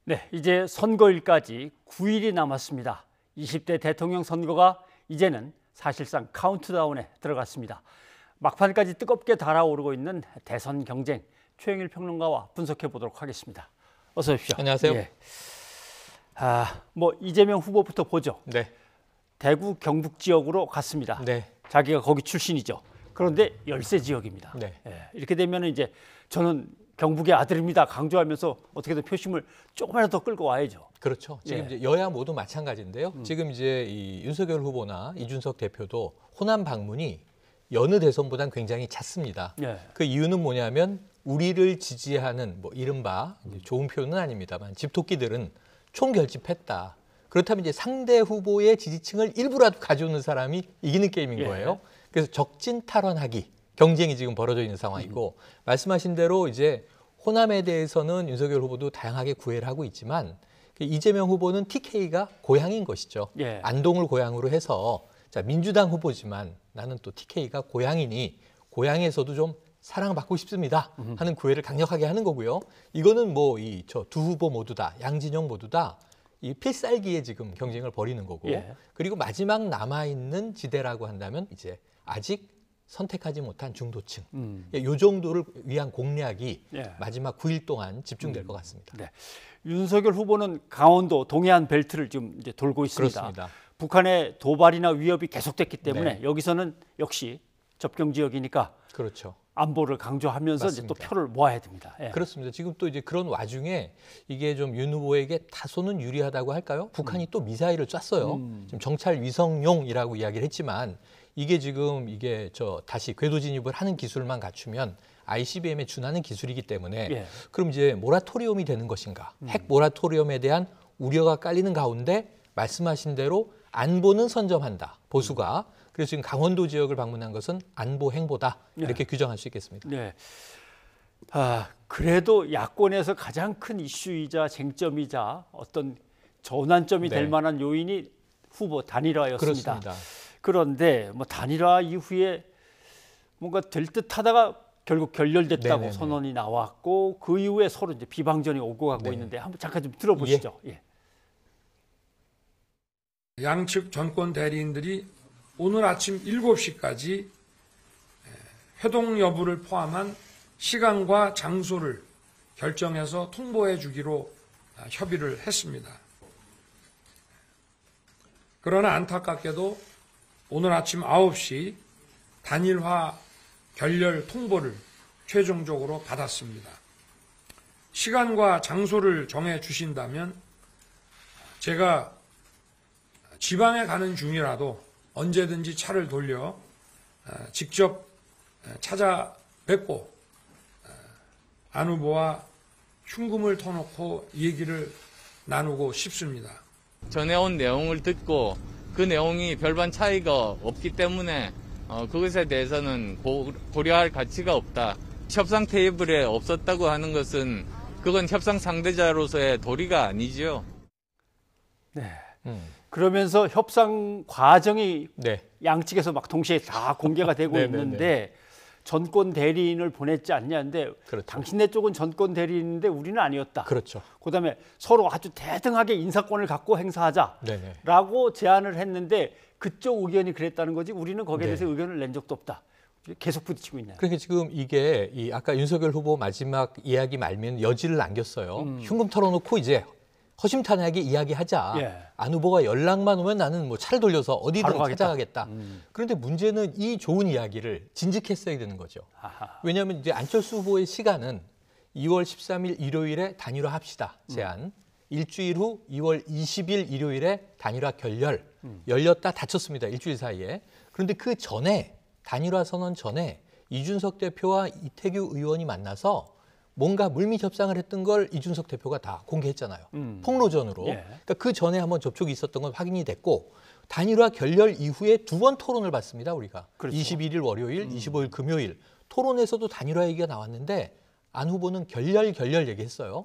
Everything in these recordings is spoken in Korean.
네, 이제 선거일까지 9일이 남았습니다. 20대 대통령 선거가 이제는 사실상 카운트다운에 들어갔습니다. 막판까지 뜨겁게 달아오르고 있는 대선 경쟁, 최영일 평론가와 분석해 보도록 하겠습니다. 어서 오십시오. 안녕하세요. 예. 이재명 후보부터 보죠. 네. 대구 경북 지역으로 갔습니다. 네. 자기가 거기 출신이죠. 그런데 열세 지역입니다. 네. 이렇게 되면 이제 저는 경북의 아들입니다 강조하면서 어떻게든 표심을 조금이라도 더 끌고 와야죠. 그렇죠. 지금 이제 여야 모두 마찬가지인데요. 지금 이제 이 윤석열 후보나 이준석 대표도 호남 방문이 여느 대선보다는 굉장히 잦습니다. 그 이유는 뭐냐면 우리를 지지하는 이른바 좋은 표현은 아닙니다만 집토끼들은 총결집했다. 그렇다면 이제 상대 후보의 지지층을 일부라도 가져오는 사람이 이기는 게임인 거예요. 그래서 적진 탈환하기 경쟁이 지금 벌어져 있는 상황이고 말씀하신 대로 이제 호남에 대해서는 윤석열 후보도 다양하게 구애를 하고 있지만 이재명 후보는 TK가 고향인 것이죠. 안동을 고향으로 해서 자, 민주당 후보지만 나는 또 TK가 고향이니 고향에서도 좀 사랑받고 싶습니다 하는 구애를 강력하게 하는 거고요. 이거는 저 두 후보 모두 다 양진영 모두 다 이 필살기에 지금 경쟁을 벌이는 거고 그리고 마지막 남아있는 지대라고 한다면 이제 아직 선택하지 못한 중도층 이 정도를 위한 공략이 마지막 9일 동안 집중될 것 같습니다. 네. 윤석열 후보는 강원도 동해안 벨트를 지금 이제 돌고 있습니다. 그렇습니다. 북한의 도발이나 위협이 계속됐기 때문에 여기서는 역시 접경 지역이니까 그렇죠. 안보를 강조하면서 이제 또 표를 모아야 됩니다. 그렇습니다. 지금 또 이제 그런 와중에 이게 좀 윤 후보에게 다소는 유리하다고 할까요? 북한이 또 미사일을 쐈어요. 지금 정찰 위성용이라고 이야기를 했지만 이게 지금 다시 궤도 진입을 하는 기술만 갖추면 ICBM에 준하는 기술이기 때문에 그럼 이제 모라토리움이 되는 것인가? 핵 모라토리움에 대한 우려가 깔리는 가운데 말씀하신 대로 안보는 선점한다. 보수가. 그래서 지금 강원도 지역을 방문한 것은 안보 행보다 이렇게 규정할 수 있겠습니다. 네. 그래도 야권에서 가장 큰 이슈이자 쟁점이자 어떤 전환점이 될 만한 요인이 후보 단일화였습니다. 그렇습니다. 그런데 단일화 이후에 뭔가 될 듯하다가 결국 결렬됐다고 선언이 나왔고 그 이후에 서로 이제 비방전이 오고 가고 있는데 한번 잠깐 좀 들어보시죠. 양측 전권 대리인들이 오늘 아침 7시까지 회동 여부를 포함한 시간과 장소를 결정해서 통보해 주기로 협의를 했습니다. 그러나 안타깝게도 오늘 아침 9시 단일화 결렬 통보를 최종적으로 받았습니다. 시간과 장소를 정해 주신다면 제가 지방에 가는 중이라도 언제든지 차를 돌려 직접 찾아뵙고 안 후보와 흉금을 터놓고 얘기를 나누고 싶습니다. 전해온 내용을 듣고 그 내용이 별반 차이가 없기 때문에 그것에 대해서는 고려할 가치가 없다. 협상 테이블에 없었다고 하는 것은 그건 협상 상대자로서의 도리가 아니죠. 네. 그러면서 협상 과정이 양측에서 막 동시에 다 공개가 되고 있는데 전권 대리인을 보냈지 않냐는데 당신네 쪽은 전권 대리인인데 우리는 아니었다. 그다음에 서로 아주 대등하게 인사권을 갖고 행사하자라고 제안을 했는데 그쪽 의견이 그랬다는 거지 우리는 거기에 대해서 의견을 낸 적도 없다. 계속 부딪히고 있네요. 그러니까 지금 이게 아까 윤석열 후보 마지막 이야기 말면 여지를 남겼어요. 흉금 털어놓고 이제 허심탄회하게 이야기하자. 안 후보가 연락만 오면 나는 차를 돌려서 어디든 찾아가겠다. 그런데 문제는 이 좋은 이야기를 진즉했어야 되는 거죠. 왜냐하면 이제 안철수 후보의 시간은 2월 13일 일요일에 단일화합시다. 제안. 일주일 후 2월 20일 일요일에 단일화 결렬. 열렸다 닫혔습니다. 일주일 사이에. 그런데 그 전에 단일화 선언 전에 이준석 대표와 이태규 의원이 만나서 뭔가 물밑 협상을 했던 걸 이준석 대표가 다 공개했잖아요. 폭로전으로. 그러니까 그 전에 한번 접촉이 있었던 건 확인이 됐고 단일화 결렬 이후에 두 번 토론을 받습니다. 우리가. 21일 월요일, 25일 금요일. 토론에서도 단일화 얘기가 나왔는데 안 후보는 결렬 얘기했어요.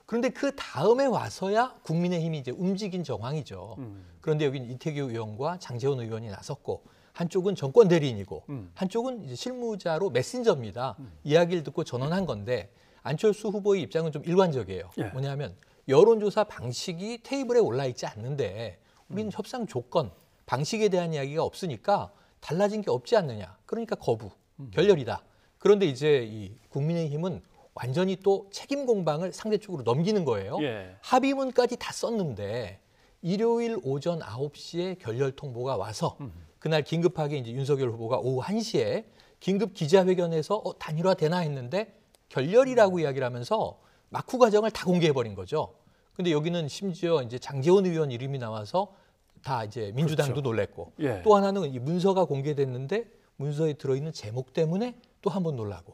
그런데 그 다음에 와서야 국민의힘이 이제 움직인 정황이죠. 그런데 여기는 이태규 의원과 장제원 의원이 나섰고 한쪽은 정권 대리인이고 한쪽은 이제 실무자로 메신저입니다. 이야기를 듣고 전원한 건데 안철수 후보의 입장은 좀 일관적이에요. 뭐냐면 여론조사 방식이 테이블에 올라 있지 않는데 우리는 협상 조건, 방식에 대한 이야기가 없으니까 달라진 게 없지 않느냐. 그러니까 거부, 결렬이다. 그런데 이제 이 국민의힘은 완전히 또 책임 공방을 상대 쪽으로 넘기는 거예요. 예. 합의문까지 다 썼는데 일요일 오전 9시에 결렬 통보가 와서 그날 긴급하게 이제 윤석열 후보가 오후 1시에 긴급 기자회견에서 단일화 되나 했는데 결렬이라고 이야기를 하면서 막후 과정을 다 공개해버린 거죠. 근데 여기는 심지어 이제 장제원 의원 이름이 나와서 다 이제 민주당도 그렇죠. 놀랬고 예. 또 하나는 이 문서가 공개됐는데 문서에 들어있는 제목 때문에 또 한 번 놀라고.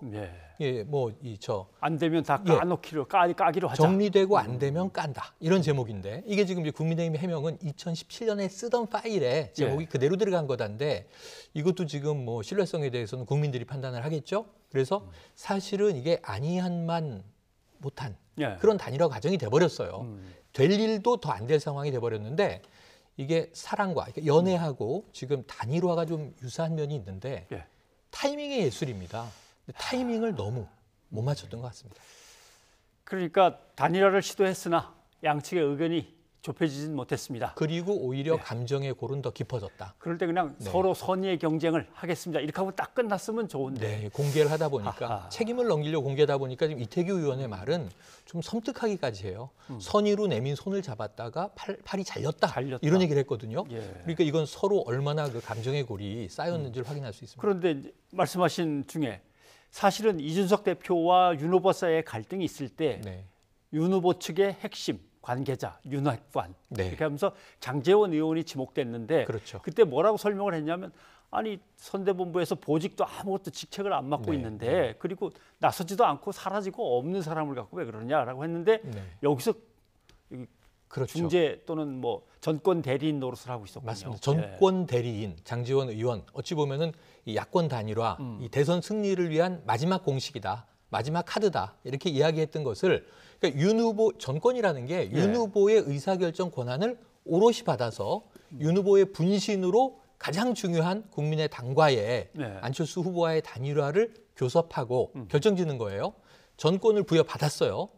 예, 뭐 안 되면 다 까놓기로 까기로 하자. 정리되고 안 되면 깐다 이런 제목인데 이게 지금 이제 국민의힘 해명은 2017년에 쓰던 파일에 제목이 그대로 들어간 거다인데 이것도 지금 뭐 신뢰성에 대해서는 국민들이 판단을 하겠죠. 그래서 사실은 이게 아니한만 못한 그런 단일화 과정이 돼버렸어요. 될 일도 더 안 될 상황이 돼버렸는데 이게 사랑과 연애하고 지금 단일화가 좀 유사한 면이 있는데 타이밍의 예술입니다. 근데 타이밍을 너무 못 맞췄던 것 같습니다. 그러니까 단일화를 시도했으나 양측의 의견이 좁혀지진 못했습니다. 그리고 오히려 감정의 골은 더 깊어졌다. 그럴 때 그냥 서로 선의의 경쟁을 하겠습니다. 이렇게 하고 딱 끝났으면 좋은데. 공개를 하다 보니까 책임을 넘기려고 공개하다 보니까 지금 이태규 의원의 말은 좀 섬뜩하기까지 해요. 선의로 내민 손을 잡았다가 팔이 잘렸다. 이런 얘기를 했거든요. 그러니까 이건 서로 얼마나 그 감정의 골이 쌓였는지를 확인할 수 있습니다. 그런데 이제 말씀하신 중에 사실은 이준석 대표와 윤 후보 사이의 갈등이 있을 때 윤 후보 측의 핵심 관계자, 윤핵관 이렇게 하면서 장제원 의원이 지목됐는데 그렇죠. 그때 뭐라고 설명을 했냐면 아니 선대본부에서 보직도 아무것도 직책을 안 맡고 있는데 그리고 나서지도 않고 사라지고 없는 사람을 갖고 왜 그러냐라고 했는데 여기서 그렇죠. 중재 또는 뭐 전권 대리인 노릇을 하고 있었군요. 맞습니다. 전권 대리인 장제원 의원 어찌 보면은 이 야권 단일화, 이 대선 승리를 위한 마지막 공식이다. 마지막 카드다. 이렇게 이야기했던 것을 그러니까 윤 후보 전권이라는 게 윤 후보의 의사결정 권한을 오롯이 받아서 윤 후보의 분신으로 가장 중요한 국민의 당과의 안철수 후보와의 단일화를 교섭하고 결정짓는 거예요. 전권을 부여받았어요.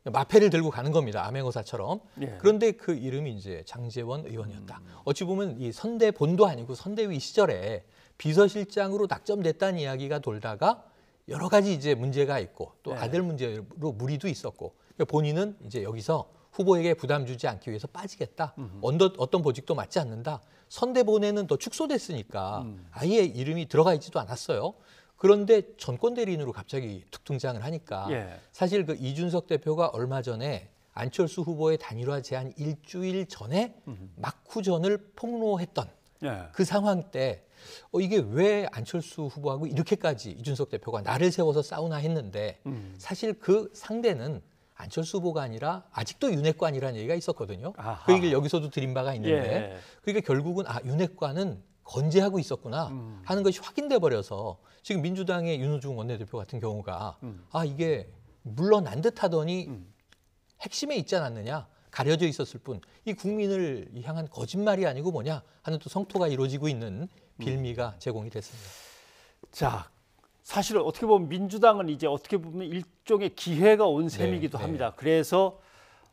마패를 들고 가는 겁니다. 암행어사처럼. 그런데 그 이름이 이제 장제원 의원이었다. 어찌 보면 이 선대본도 아니고 선대위 시절에 비서실장으로 낙점됐다는 이야기가 돌다가 여러 가지 이제 문제가 있고 또 아들 문제로 무리도 있었고 본인은 이제 여기서 후보에게 부담 주지 않기 위해서 빠지겠다. 어떤 보직도 맡지 않는다. 선대본에는 더 축소됐으니까 아예 이름이 들어가 있지도 않았어요. 그런데 전권 대리인으로 갑자기 툭 등장을 하니까 사실 그 이준석 대표가 얼마 전에 안철수 후보의 단일화 제안 일주일 전에 막후전을 폭로했던 그 상황 때 이게 왜 안철수 후보하고 이렇게까지 이준석 대표가 나를 세워서 싸우나 했는데 사실 그 상대는 안철수 후보가 아니라 아직도 윤핵관이라는 얘기가 있었거든요. 그 얘기를 여기서도 드린 바가 있는데 그러니까 결국은 윤핵관은 건재하고 있었구나 하는 것이 확인돼 버려서 지금 민주당의 윤호중 원내대표 같은 경우가 이게 물러난 듯 하더니 핵심에 있지 않았느냐. 가려져 있었을 뿐 이 국민을 향한 거짓말이 아니고 뭐냐 하는 또 성토가 이루어지고 있는 빌미가 제공이 됐습니다. 자, 사실은 어떻게 보면 민주당은 이제 어떻게 보면 일종의 기회가 온 셈이기도 합니다. 그래서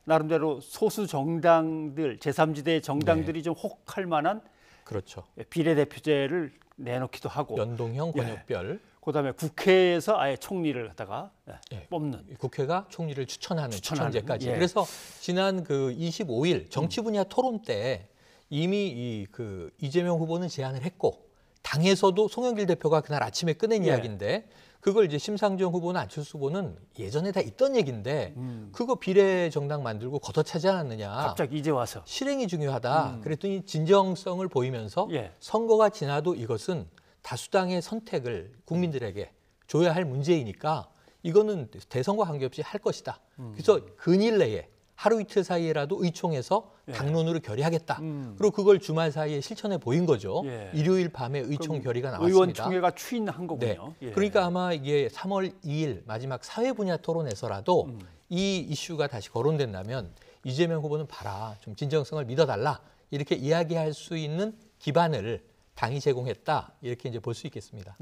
나름대로 소수 정당들, 제3지대 정당들이 좀 혹할 만한 그렇죠. 비례대표제를 내놓기도 하고 연동형 권역별 그다음에 국회에서 아예 총리를 갖다가 뽑는 국회가 총리를 추천하는 추천제까지. 그래서 지난 그 25일 정치 분야 토론 때 이미 그 이재명 후보는 제안을 했고 당에서도 송영길 대표가 그날 아침에 꺼낸 이야기인데 그걸 이제 심상정 후보나 안철수 후보는 예전에 다 있던 얘기인데 그거 비례 정당 만들고 걷어차지 않았느냐. 갑자기 이제 와서. 실행이 중요하다. 그랬더니 진정성을 보이면서 선거가 지나도 이것은 다수당의 선택을 국민들에게 줘야 할 문제이니까 이거는 대선과 관계없이 할 것이다. 그래서 근일 내에 하루 이틀 사이에라도 의총해서 당론으로 결의하겠다. 그리고 그걸 주말 사이에 실천해 보인 거죠. 일요일 밤에 의총 결의가 나왔습니다. 의원총회가 추인한 거군요. 그러니까 아마 이게 3월 2일 마지막 사회 분야 토론에서라도 이 이슈가 다시 거론된다면 이재명 후보는 봐라. 좀 진정성을 믿어달라. 이렇게 이야기할 수 있는 기반을 당이 제공했다. 이렇게 이제 볼 수 있겠습니다.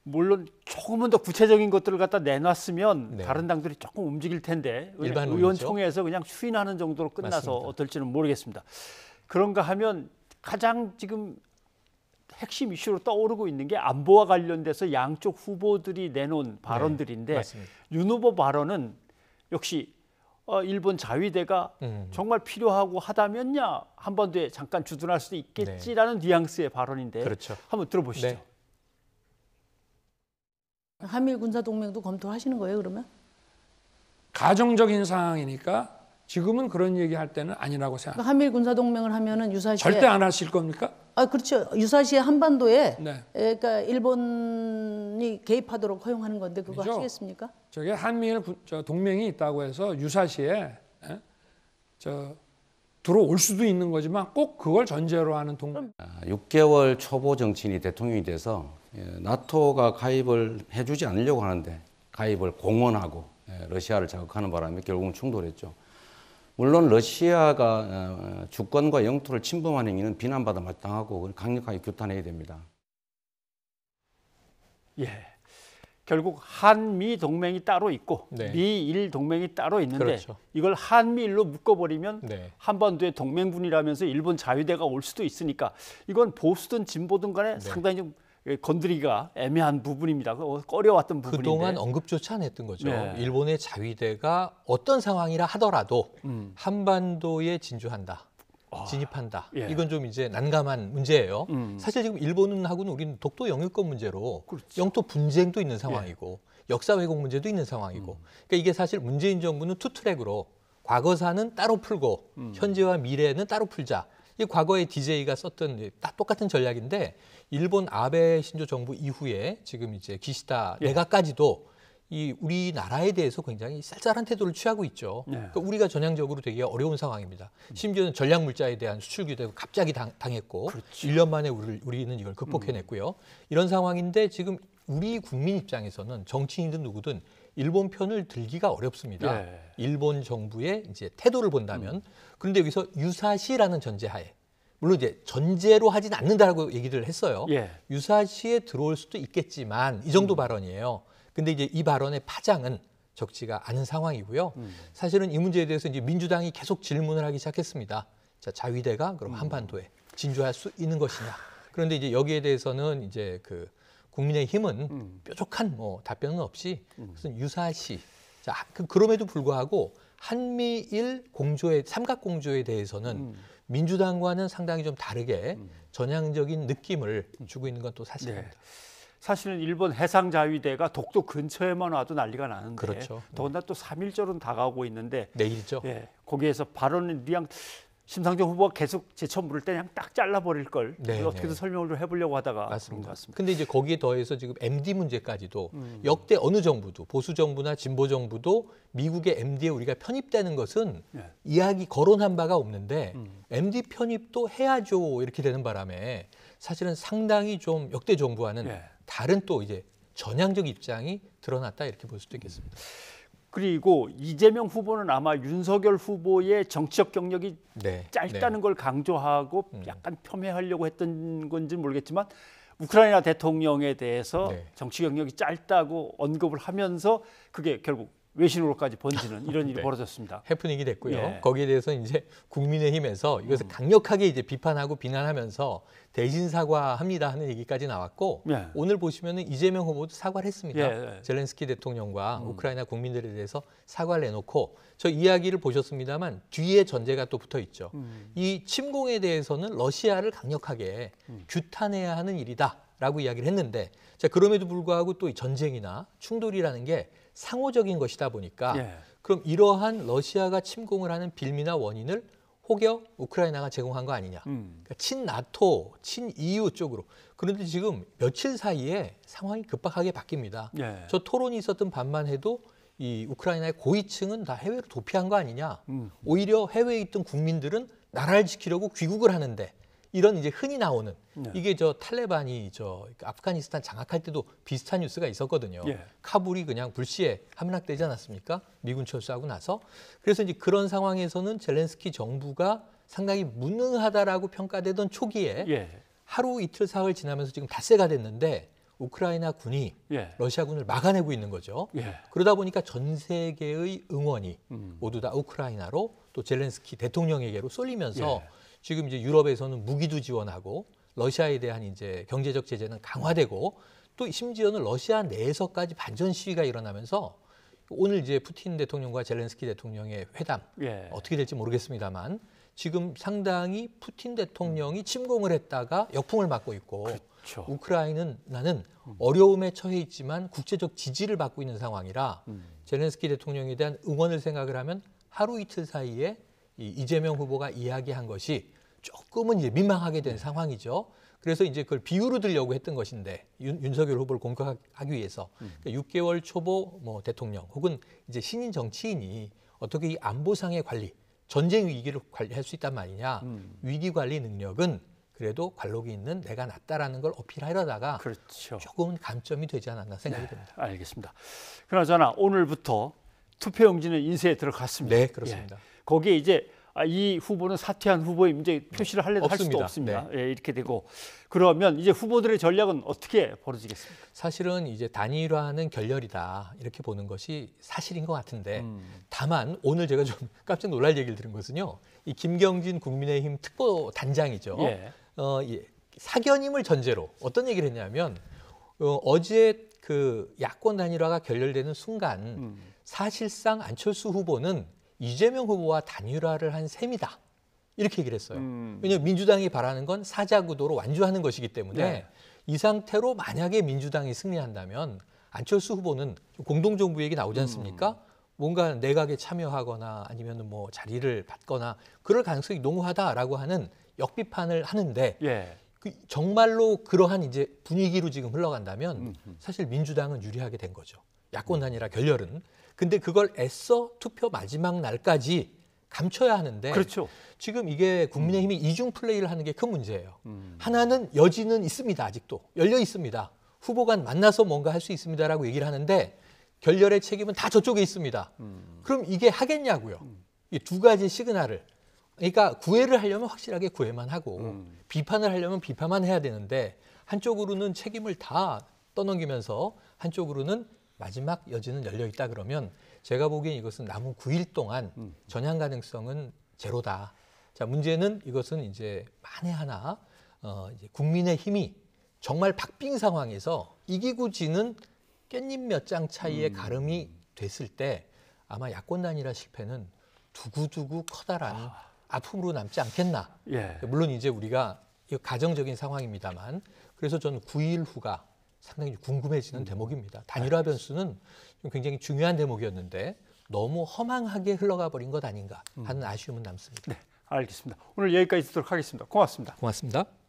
물론 조금은 더 구체적인 것들을 갖다 내놨으면 네. 다른 당들이 조금 움직일 텐데 일반론이죠. 의원총회에서 그냥 추인하는 정도로 끝나서 맞습니다. 어떨지는 모르겠습니다. 그런가 하면 가장 지금 핵심 이슈로 떠오르고 있는 게 안보와 관련돼서 양쪽 후보들이 내놓은 발언들인데 네, 윤 후보 발언은 역시 일본 자위대가 정말 필요하고 하다면야 한반도에 잠깐 주둔할 수도 있겠지라는 뉘앙스의 발언인데 그렇죠. 한번 들어보시죠. 네. 한미일 군사동맹도 검토하시는 거예요, 그러면? 가정적인 상황이니까 지금은 그런 얘기할 때는 아니라고 생각합니다. 한미일 군사동맹을 하면은 유사시에 절대 안 하실 겁니까? 그렇죠. 유사시에 한반도에 네. 그러니까 일본이 개입하도록 허용하는 건데 그거 그죠? 하시겠습니까? 저게 한미일 동맹이 있다고 해서 유사시에 들어올 수도 있는 거지만 꼭 그걸 전제로 하는 동맹. 6개월 초보 정치인이 대통령이 돼서 나토가 가입을 해주지 않으려고 하는데 가입을 공언하고 러시아를 자극하는 바람에 결국은 충돌했죠. 물론 러시아가 주권과 영토를 침범한 행위는 비난받아 마땅하고 강력하게 규탄해야 됩니다. 예, 결국 한미 동맹이 따로 있고 네. 미일 동맹이 따로 있는데 그렇죠. 이걸 한미일로 묶어버리면 네. 한반도의 동맹군이라면서 일본 자위대가 올 수도 있으니까 이건 보수든 진보든 간에 상당히 좀 건드리기가 애매한 부분입니다. 꺼려왔던 부분인데. 그동안 언급조차 안 했던 거죠. 네. 일본의 자위대가 어떤 상황이라 하더라도 한반도에 진주한다. 진입한다. 예. 이건 좀 이제 난감한 문제예요. 사실 지금 일본하고는 우리는 독도 영유권 문제로 그렇죠. 영토 분쟁도 있는 상황이고 역사 왜곡 문제도 있는 상황이고 그러니까 이게 사실 문재인 정부는 투트랙으로 과거사는 따로 풀고 현재와 미래는 따로 풀자. 이 과거에 DJ가 썼던 똑같은 전략인데 일본 아베 신조 정부 이후에 지금 이제 기시다 내각까지도 이 우리나라에 대해서 굉장히 쌀쌀한 태도를 취하고 있죠. 그러니까 우리가 전향적으로 되기가 어려운 상황입니다. 심지어는 전략 물자에 대한 수출 규제가 갑자기 당했고 그렇죠. 1년 만에 우리는 이걸 극복해냈고요. 이런 상황인데 지금 우리 국민 입장에서는 정치인이든 누구든 일본 편을 들기가 어렵습니다. 예. 일본 정부의 이제 태도를 본다면 그런데 여기서 유사시라는 전제하에 물론 이제 전제로 하진 않는다라고 얘기를 했어요. 예. 유사시에 들어올 수도 있겠지만 이 정도 발언이에요. 근데 이제 이 발언의 파장은 적지가 않은 상황이고요. 사실은 이 문제에 대해서 이제 민주당이 계속 질문을 하기 시작했습니다. 자, 자위대가 그럼 한반도에 진주할 수 있는 것이냐. 그런데 이제 여기에 대해서는 이제 그 국민의힘은 뾰족한 답변은 없이 무슨 유사시. 자, 그럼에도 불구하고 한미일 공조의 삼각 공조에 대해서는 민주당과는 상당히 좀 다르게 전향적인 느낌을 주고 있는 건 또 사실입니다. 네. 사실은 일본 해상자위대가 독도 근처에만 와도 난리가 나는데 그렇죠. 더군다나 또 3.1절은 다가오고 있는데 내일이죠. 예, 거기에서 발언은 그냥 심상정 후보가 계속 제쳐 물을 때 그냥 딱 잘라버릴 걸 네, 어떻게든 네. 설명을 좀 해보려고 하다가 맞습니다. 그런 것 같습니다. 근데 이제 거기에 더해서 지금 MD 문제까지도 역대 어느 정부도 보수 정부나 진보 정부도 미국의 MD에 우리가 편입되는 것은 이야기 거론한 바가 없는데 MD 편입도 해야죠 이렇게 되는 바람에 사실은 상당히 좀 역대 정부와는 다른 또 이제 전향적 입장이 드러났다 이렇게 볼 수도 있겠습니다. 그리고 이재명 후보는 아마 윤석열 후보의 정치적 경력이 짧다는 걸 강조하고 약간 폄훼하려고 했던 건지 모르겠지만 우크라이나 대통령에 대해서 정치 경력이 짧다고 언급을 하면서 그게 결국 외신으로까지 번지는 이런 일이 벌어졌습니다. 해프닝이 됐고요. 거기에 대해서 이제 국민의힘에서 이것을 강력하게 이제 비판하고 비난하면서 대신 사과합니다 하는 얘기까지 나왔고 오늘 보시면은 이재명 후보도 사과를 했습니다. 젤렌스키 대통령과 우크라이나 국민들에 대해서 사과를 내놓고 저 이야기를 보셨습니다만 뒤에 전제가 또 붙어 있죠. 이 침공에 대해서는 러시아를 강력하게 규탄해야 하는 일이다라고 이야기를 했는데 자 그럼에도 불구하고 또 이 전쟁이나 충돌이라는 게 상호적인 것이다 보니까 그럼 이러한 러시아가 침공을 하는 빌미나 원인을 혹여 우크라이나가 제공한 거 아니냐. 그러니까 친나토, 친EU 쪽으로. 그런데 지금 며칠 사이에 상황이 급박하게 바뀝니다. 저 토론이 있었던 밤만 해도 이 우크라이나의 고위층은 다 해외로 도피한 거 아니냐. 오히려 해외에 있던 국민들은 나라를 지키려고 귀국을 하는데 이런 이제 흔히 나오는 이게 저 탈레반이 저 아프가니스탄 장악할 때도 비슷한 뉴스가 있었거든요. 카불이 그냥 불시에 함락되지 않았습니까? 미군 철수하고 나서. 그래서 이제 그런 상황에서는 젤렌스키 정부가 상당히 무능하다라고 평가되던 초기에 하루 이틀 사흘 지나면서 지금 닷새가 됐는데 우크라이나 군이 예. 러시아군을 막아내고 있는 거죠. 예. 그러다 보니까 전 세계의 응원이 모두 다 우크라이나로 또 젤렌스키 대통령에게로 쏠리면서 예. 지금 이제 유럽에서는 무기도 지원하고 러시아에 대한 이제 경제적 제재는 강화되고 또 심지어는 러시아 내에서까지 반전 시위가 일어나면서 오늘 이제 푸틴 대통령과 젤렌스키 대통령의 회담 예. 어떻게 될지 모르겠습니다만 지금 상당히 푸틴 대통령이 침공을 했다가 역풍을 맞고 있고 그렇죠. 우크라이나는 어려움에 처해 있지만 국제적 지지를 받고 있는 상황이라 젤렌스키 대통령에 대한 응원을 생각을 하면 하루 이틀 사이에 이재명 후보가 이야기한 것이 조금은 이제 민망하게 된 상황이죠. 그래서 이제 그걸 비유로 들려고 했던 것인데 윤석열 후보를 공격하기 위해서 그러니까 6개월 초보 뭐 대통령 혹은 이제 신인 정치인이 어떻게 이 안보상의 관리, 전쟁 위기를 관리할 수 있단 말이냐. 위기 관리 능력은 그래도 관록이 있는 내가 낫다라는 걸 어필하려다가 그렇죠. 조금은 감점이 되지 않았나 생각이 듭니다. 알겠습니다. 그나저나 오늘부터 투표용지는 인쇄에 들어갔습니다. 네, 그렇습니다. 거기에 이제 이 후보는 사퇴한 후보의 이제 표시를 할래도 할 수도 없습니다. 네. 예, 이렇게 되고 그러면 이제 후보들의 전략은 어떻게 벌어지겠습니까? 사실은 이제 단일화는 결렬이다 이렇게 보는 것이 사실인 것 같은데 다만 오늘 제가 좀 깜짝 놀랄 얘기를 들은 것은요. 이 김경진 국민의힘 특보 단장이죠. 예. 사견임을 전제로 어떤 얘기를 했냐면 어제 그 야권 단일화가 결렬되는 순간 사실상 안철수 후보는 이재명 후보와 단일화를 한 셈이다. 이렇게 얘기를 했어요. 왜냐하면 민주당이 바라는 건 사자구도로 완주하는 것이기 때문에 네. 이 상태로 만약에 민주당이 승리한다면 안철수 후보는 공동정부 얘기 나오지 않습니까? 뭔가 내각에 참여하거나 아니면 뭐 자리를 받거나 그럴 가능성이 농후하다라고 하는 역비판을 하는데 예. 정말로 그러한 이제 분위기로 지금 흘러간다면 사실 민주당은 유리하게 된 거죠. 야권 단일화 결렬은. 근데 그걸 애써 투표 마지막 날까지 감춰야 하는데 그렇죠. 지금 이게 국민의힘이 이중 플레이를 하는 게 큰 문제예요. 하나는 여지는 있습니다. 아직도 열려 있습니다. 후보 간 만나서 뭔가 할 수 있습니다라고 얘기를 하는데 결렬의 책임은 다 저쪽에 있습니다. 그럼 이게 하겠냐고요. 이 두 가지 시그널을. 그러니까 구애를 하려면 확실하게 구애만 하고 비판을 하려면 비판만 해야 되는데 한쪽으로는 책임을 다 떠넘기면서 한쪽으로는 마지막 여지는 열려 있다 그러면 제가 보기엔 이것은 남은 9일 동안 전향 가능성은 제로다. 자, 문제는 이것은 이제 만에 하나 이제 국민의힘이 정말 박빙 상황에서 이기고 지는 깻잎 몇 장 차이의 가름이 됐을 때 아마 야권 단일화 실패는 두고두고 커다란 아픔으로 남지 않겠나. 예. 물론 이제 우리가 가정적인 상황입니다만 그래서 저는 9일 후가 상당히 궁금해지는 대목입니다. 단일화 변수는 굉장히 중요한 대목이었는데 너무 허망하게 흘러가 버린 것 아닌가 하는 아쉬움은 남습니다. 네, 알겠습니다. 오늘 여기까지 듣도록 하겠습니다. 고맙습니다. 고맙습니다.